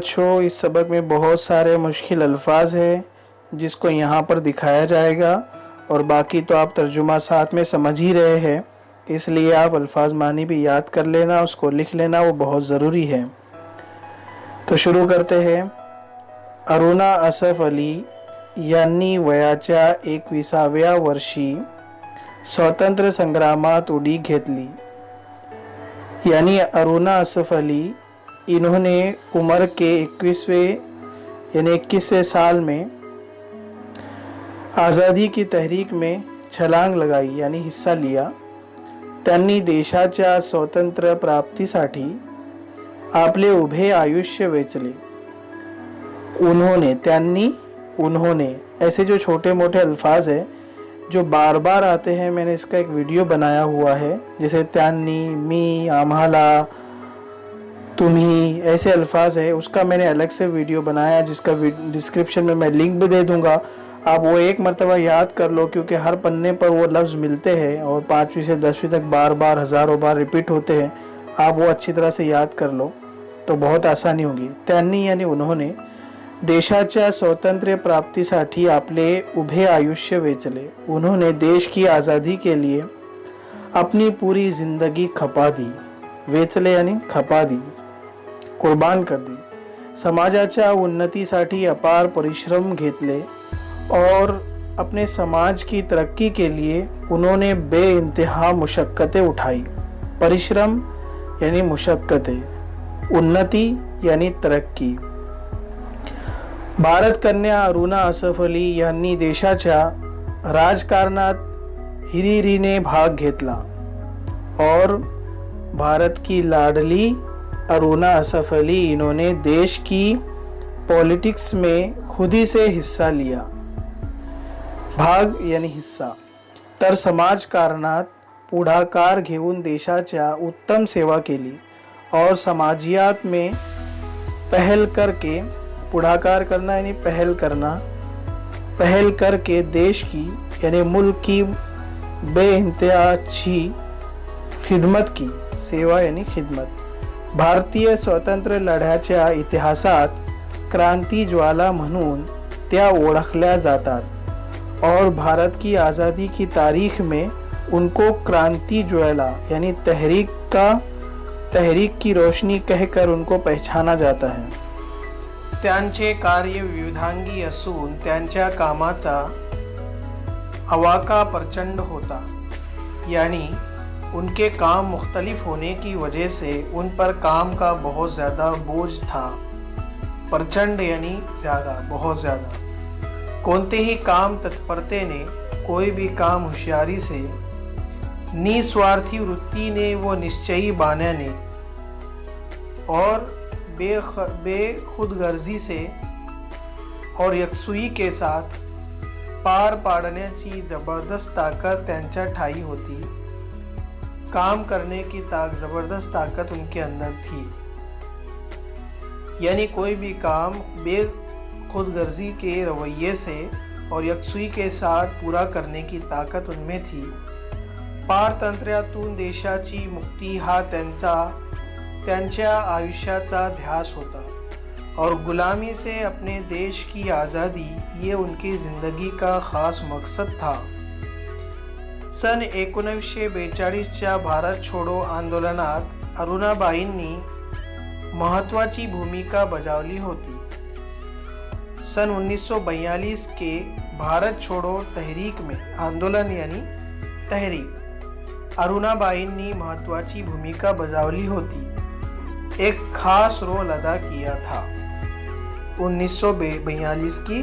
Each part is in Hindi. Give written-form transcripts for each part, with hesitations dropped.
बच्चों, इस सबक में बहुत सारे मुश्किल अल्फाज हैं जिसको यहाँ पर दिखाया जाएगा और बाकी तो आप तर्जुमा साथ में समझ ही रहे हैं, इसलिए आप अल्फाज मानी भी याद कर लेना, उसको लिख लेना, वो बहुत ज़रूरी है। तो शुरू करते हैं। अरुणा असफ अली यांनी वयाच्या 21व्या वर्षी स्वातंत्र्य संग्रामात उडी घेतली। यानी अरुणा असफ अली, इन्होंने उम्र के 21वें साल में आज़ादी की तहरीक में छलांग लगाई यानी हिस्सा लिया। त्यांनी देशाच्या स्वातंत्र्य प्राप्तीसाठी आपले उभे आयुष्य वेचले। उन्होंने ऐसे जो छोटे मोटे अल्फाज हैं जो बार बार आते हैं, मैंने इसका एक वीडियो बनाया हुआ है, जैसे त्यांनी, मी, आम्हाला, तुम्ही, ऐसे अल्फाज है, उसका मैंने अलग से वीडियो बनाया जिसका डिस्क्रिप्शन में मैं लिंक भी दे दूंगा। आप वो एक मरतबा याद कर लो, क्योंकि हर पन्ने पर वो लफ्ज़ मिलते हैं और 5वीं से 10वीं तक बार बार हज़ारों बार रिपीट होते हैं। आप वो अच्छी तरह से याद कर लो तो बहुत आसानी होगी। त्यांनी यानी उन्होंने देशाच्या स्वातंत्र्य प्राप्तीसाठी आपले उभे आयुष्य वेचले। उन्होंने देश की आज़ादी के लिए अपनी पूरी ज़िंदगी खपा दी। वेचले यानी खपा दी, कुर्बान कर दी। समाजाच्या उन्नतीसाठी अपार परिश्रम घेतले और अपने समाज की तरक्की के लिए उन्होंने बेइंतहा मुशक्क़तें उठाई। परिश्रम यानी मुशक्क़तें, उन्नति यानी तरक्की। भारत कन्या अरुणा असफ अली यांनी देशाच्या राजकारणात हिरिरीने भाग घेतला और भारत की लाडली अरुणा असफ अली, इन्होंने देश की पॉलिटिक्स में खुद ही से हिस्सा लिया। भाग यानी हिस्सा। तर समाजकारणात पुढाकार घेऊन देशाच्या उत्तम सेवा केली और समाजियात में पहल करके, पुढाकार करना यानी पहल करना, पहल करके देश की यानी मुल्क की बेइंतहा अच्छी खिदमत की। सेवा यानी खिदमत। भारतीय स्वातंत्र्य लढ्याच्या इतिहासात क्रांती ज्वाला म्हणून त्या ओळखल्या जातात और भारत की आज़ादी की तारीख में उनको क्रांति ज्वाला यानी तहरीक की रोशनी कहकर उनको पहचाना जाता है। त्यांचे कार्य विविधांगी असून त्यांच्या कामाचा अवाका प्रचंड होता, यानी उनके काम मुख्तलिफ होने की वजह से उन पर काम का बहुत ज़्यादा बोझ था। प्रचंड यानी ज़्यादा, बहुत ज़्यादा। कोणतेही काम तत्परतेने, कोई भी काम होशियारी से, निस्वार्थी वृत्तीने व निश्चयी बाण्याने और बेखुदगर्जी से और यकसुई के साथ पार पाडण्याची ज़बरदस्त ताकत त्यांच्या ठाई होती। काम करने की ज़बरदस्त ताकत उनके अंदर थी, यानी कोई भी काम बेखुदगर्जी के रवैये से और यकसुई के साथ पूरा करने की ताकत उनमें थी। पारतंत्र्यातून देशाची मुक्ती हा त्यांच्या आयुष्याचा ध्यास होता और गुलामी से अपने देश की आज़ादी, ये उनकी ज़िंदगी का ख़ास मकसद था। सन 1942च्या भारत छोडो आंदोलनात अरुणाबाईंनी महत्त्वाची भूमिका बजावली होती। सन 1942 के भारत छोड़ो तहरीक में, आंदोलन यानी तहरीक, अरुणाबाईंनी महत्त्वाची भूमिका बजावली होती, एक खास रोल अदा किया था। 1942 की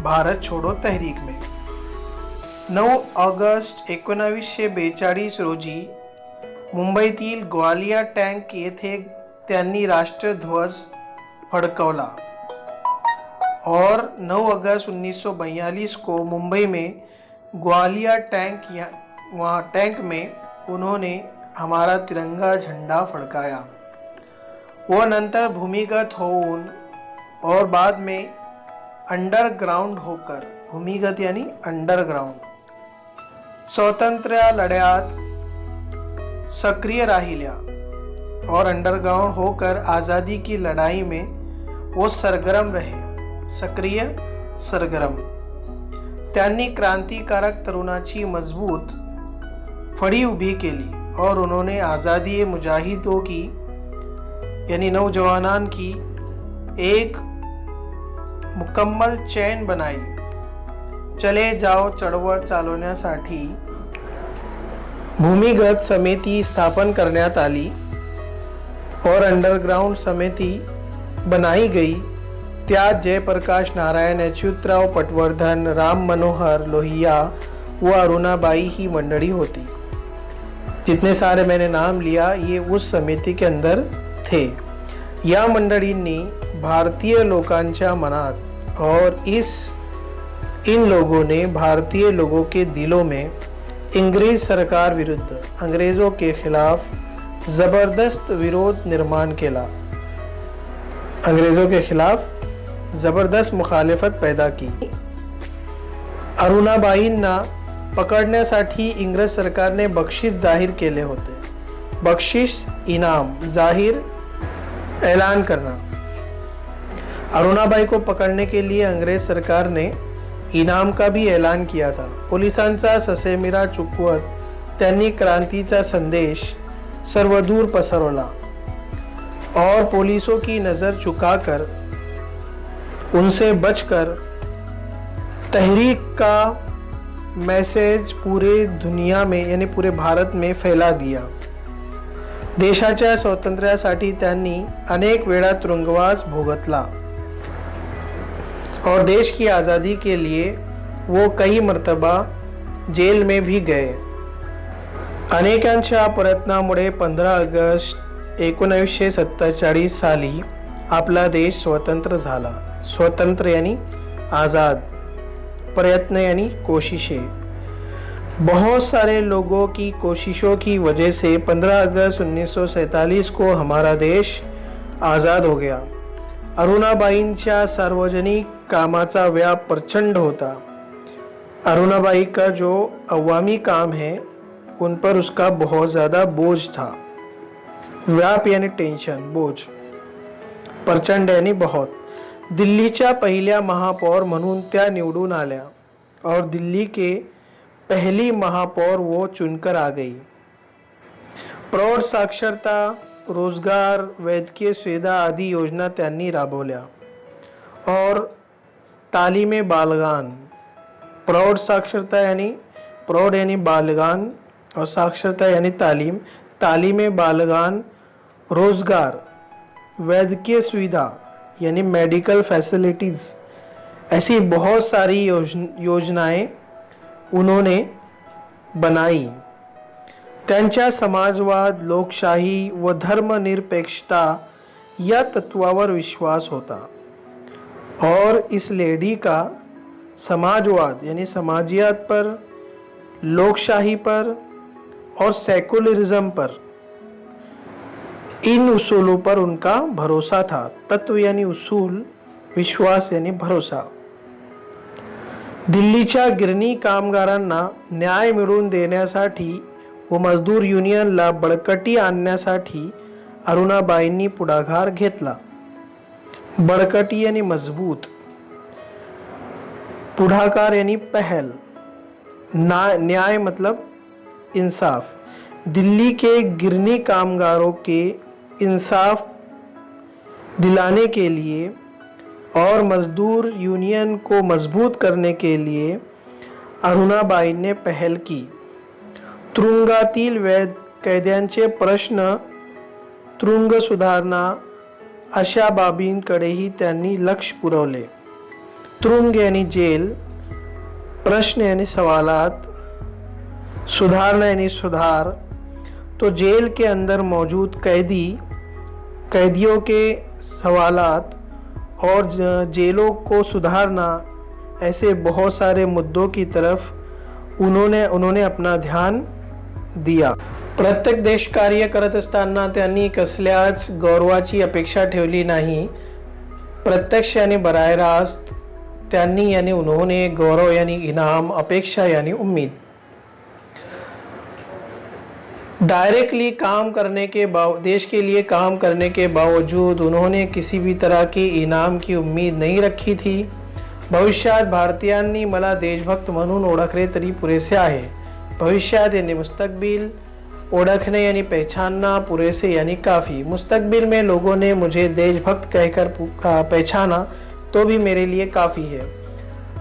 भारत छोड़ो तहरीक में 9 ऑगस्ट 1942 रोजी मुंबईतील ग्वालिया टँक येथे त्यांनी राष्ट्रध्वज फडकवला और 9 अगस्त 1942 को मुंबई में ग्वालिया टैंक में उन्होंने हमारा तिरंगा झंडा फड़काया। वो नंतर भूमिगत होऊन और बाद में अंडरग्राउंड होकर, भूमिगत यानी अंडरग्राउंड, स्वातंत्र्य लढ्यात सक्रिय राहिल्या और अंडरग्राउंड होकर आज़ादी की लड़ाई में वो सरगर्म रहे, सक्रिय सरगर्म। त्यांनी क्रांतिकारक तरुणाची मजबूत फड़ी उभी केली और उन्होंने आज़ादी मुजाहिदों की यानी नौजवानां की एक मुकम्मल चैन बनाई। चले जाओ चळवळ चालवण्यासाठी भूमिगत समिती स्थापन करण्यात आली और अंडरग्राउंड समिति बनाई गई। त्यात जयप्रकाश नारायण, अच्युतराव पटवर्धन, राम मनोहर लोहिया व अरुणाबाई ही मंडली होती। जितने सारे मैंने नाम लिया ये उस समिति के अंदर थे। या मंडळींनी भारतीय लोकांच्या मनात और इन लोगों ने भारतीय लोगों के दिलों में अंग्रेज सरकार विरुद्ध, अंग्रेज़ों के खिलाफ ज़बरदस्त विरोध निर्माण केला। अंग्रेज़ों के खिलाफ ज़बरदस्त मुखालिफत पैदा की। अरुणाबाईंना पकडण्यासाठी इंग्रज सरकारने बक्षीस जाहीर केले होते। बक्षीस इनाम जाहीर ऐलान करना। अरुणाबाई को पकड़ने के लिए अंग्रेज सरकार ने इनाम का भी ऐलान किया था। पोलिसांचा ससेमिरा चुकवत त्यांनी क्रांतीचा संदेश सर्वदूर पसरवला और पुलिसों की नज़र झुकाकर उनसे बचकर तहरीक का मैसेज पूरे दुनिया में यानी पूरे भारत में फैला दिया। देशाच्या स्वातंत्र्यासाठी त्यांनी अनेक वेळा तुरुंगवास भोगतला और देश की आज़ादी के लिए वो कई मर्तबा जेल में भी गए। अनेकांच्या प्रयत्नामुळे 15 ऑगस्ट 1947 साली आपला देश स्वतंत्र झाला। स्वतंत्र यानी आज़ाद, प्रयत्न यानी कोशिशें। बहुत सारे लोगों की कोशिशों की वजह से 15 अगस्त 1947 को हमारा देश आज़ाद हो गया। अरुणाबाईंच्या सार्वजनिक कामाचा व्याप प्रचंड होता। अरुणाबाई का जो अवामी काम है उन पर उसका बहुत ज़्यादा बोझ था। व्याप यानी टेंशन, बोझ, प्रचंड यानी बहुत। दिल्लीच्या पहिल्या महापौर म्हणून त्या निवडून आल्या और दिल्ली के पहली महापौर वो चुनकर आ गई। प्रौढ साक्षरता, रोजगार, वैद्यकीय सुविधा आदि योजना त्यांनी राबवल्या और तालीमे बालगान, प्रौढ साक्षरता यानी प्रौढ यानी बालगान और साक्षरता यानी तालीम, तालीमे बालगान, रोजगार, वैद्यकीय सुविधा यानी मेडिकल फैसिलिटीज़, ऐसी बहुत सारी योजनाएं उन्होंने बनाई। त्यांच्या समाजवाद, लोकशाही व धर्मनिरपेक्षता या तत्वावर विश्वास होता और इस लेडी का समाजवाद यानी समाजियत पर, लोकशाही पर और सेकुलरिज्म पर, इन उसूलों पर उनका भरोसा था। तत्व यानी उसूल, विश्वास यानी भरोसा। दिल्लीच्या गिरणी कामगारांना न्याय मिळवून देण्यासाठी व मजदूर युनियनला बळकटी आणण्यासाठी अरुणाबाईंनी पुढाकार घेतला। बळकटी यानी मजबूत, पुढाकार यानी पहल, न्याय मतलब इंसाफ। दिल्ली के गिरनी कामगारों के इंसाफ दिलाने के लिए और मजदूर यूनियन को मजबूत करने के लिए अरुणाबाई ने पहल की। तुरुंगातील कैद्यांचे प्रश्न, तुरुंग सुधारणा अशा बाबींकडेही त्यांनी लक्ष पुरवले। तुरुंग यानी जेल, प्रश्न यानी सवालात, सुधारना यानी सुधार। तो जेल के अंदर मौजूद कैदियों के सवालात और जेलों को सुधारना, ऐसे बहुत सारे मुद्दों की तरफ उन्होंने अपना ध्यान दिया। प्रत्येक देशकार्य करत असताना त्यांनी कसल्याच गौरवाची अपेक्षा ठेवली नाही। प्रत्यक्ष यानी बराह रास्त, त्यांनी यानी उन्होंने, गौरव यानी इनाम, अपेक्षा यानी उम्मीद। डायरेक्टली काम करने के देश के लिए काम करने के बावजूद उन्होंने किसी भी तरह के इनाम की उम्मीद नहीं रखी थी. भविष्यात भारतीयांनी मला देशभक्त म्हणून ओळखले तरी पुरेसे आहे. भविष्यात यानी मुस्तकबिल, ओळखने यानी पहचानना, पुरेसे यानी काफ़ी. मुस्तकबिल में लोगों ने मुझे देशभक्त कहकर पहचाना तो भी मेरे लिए काफ़ी है.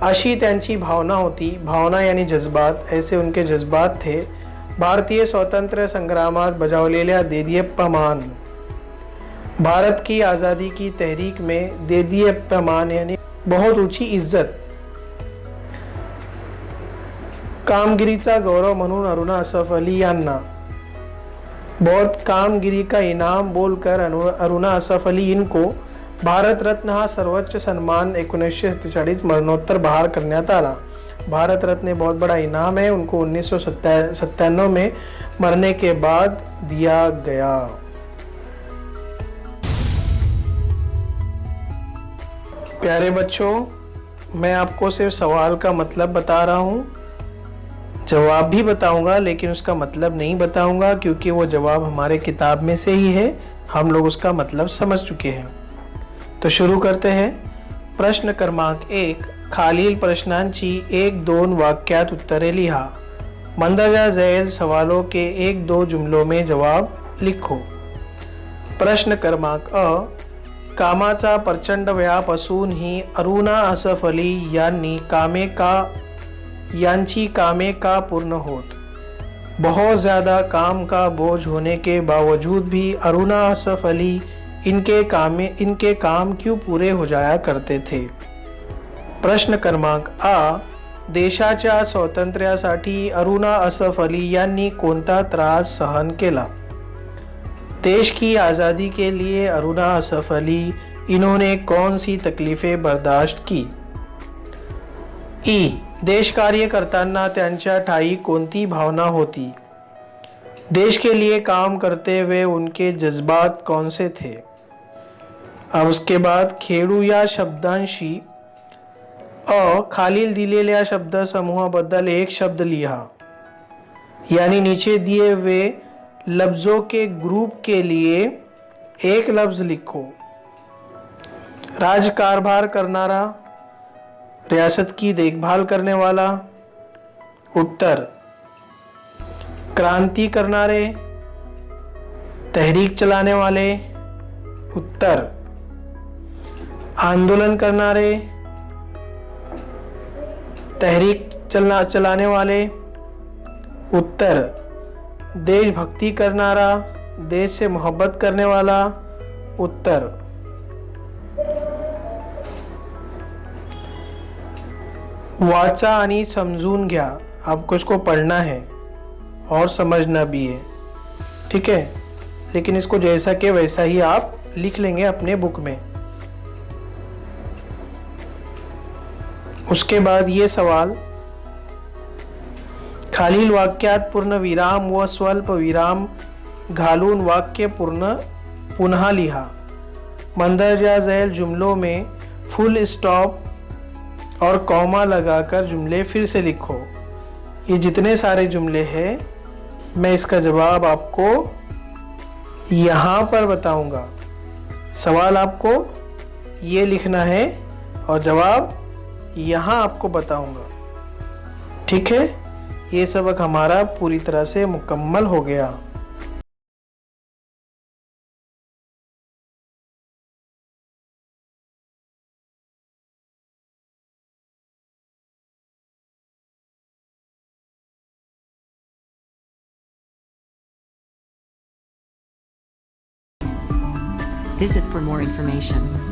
अशी त्यांची भावना होती. भावना यानी जज्बात, ऐसे उनके जज्बात थे. भारतीय स्वातंत्र्य संग्रामात बजावलेल्या देदीप्यमान, भारत की आज़ादी की तहरीक में देदीप्यमान यानी बहुत ऊंची इज्जत, कामगिरीचा गौरव म्हणून अरुणा असफ अली यांना, बहुत कामगिरी का इनाम बोलकर अरुणा असफ अली इनको भारत रत्न हा सर्वोच्च सन्मान 1947 मरणोत्तर बहाल करण्यात आला. भारत रत्न बहुत बड़ा इनाम है, उनको 1997 में मरने के बाद दिया गया. प्यारे बच्चों, मैं आपको सिर्फ सवाल का मतलब बता रहा हूँ. जवाब भी बताऊंगा लेकिन उसका मतलब नहीं बताऊंगा, क्योंकि वो जवाब हमारे किताब में से ही है. हम लोग उसका मतलब समझ चुके हैं. तो शुरू करते हैं. प्रश्न क्रमांक 1. खालील प्रश्नांची 1-2 वाक्यात उत्तरे लिहा. मंदरजा झैल सवालों के 1-2 जुमलों में जवाब लिखो. प्रश्न क्रमांक अ. कामाचा प्रचंड व्याप असूनही अरुणा असफ अली यांची कामे का पूर्ण होत. बहुत ज़्यादा काम का बोझ होने के बावजूद भी अरुणा असफ अली इनके काम क्यों पूरे हो जाया करते थे. प्रश्न क्रमांक आ. देशाच्या स्वातंत्र्यासाठी अरुणा असफ अली यांनी कोणता त्रास सहन केला. देश की आज़ादी के लिए अरुणा असफ अली इन्होंने कौन सी तकलीफें बर्दाश्त की. ई. देश कार्य करताना त्यांच्या ठाई कोणती भावना होती. देश के लिए काम करते हुए उनके जज्बात कौन से थे. अब उसके बाद खेडू या शब्दांशी अ. खालील दिलेल्या शब्द समूहाबद्दल एक शब्द लिहा. यानी नीचे दिए हुए लफ्ज़ों के ग्रुप के लिए एक लफ्ज़ लिखो. राज कारभार करनारा, रियासत की देखभाल करने वाला. उत्तर. क्रांति करनारे, तहरीक चलाने वाले. उत्तर. आंदोलन करनारे, तहरीक चलाने वाले. उत्तर. देशभक्ति करनारा, देश से मोहब्बत करने वाला. उत्तर. वाचा आणि समजून घ्या. आपको इसको पढ़ना है और समझना भी है, ठीक है. लेकिन इसको जैसा के वैसा ही आप लिख लेंगे अपने बुक में. उसके बाद ये सवाल. खालील वाक्यात पूर्ण विराम व स्वल्प विराम घालून वाक्य पुनः लिहा. मंदरजा झैल जुमलों में फुल स्टॉप और कॉमा लगाकर जुमले फिर से लिखो. ये जितने सारे जुमले हैं मैं इसका जवाब आपको यहाँ पर बताऊंगा. सवाल आपको ये लिखना है और जवाब यहाँ आपको बताऊंगा, ठीक है. ये सबक हमारा पूरी तरह से मुकम्मल हो गया. Visit for more information.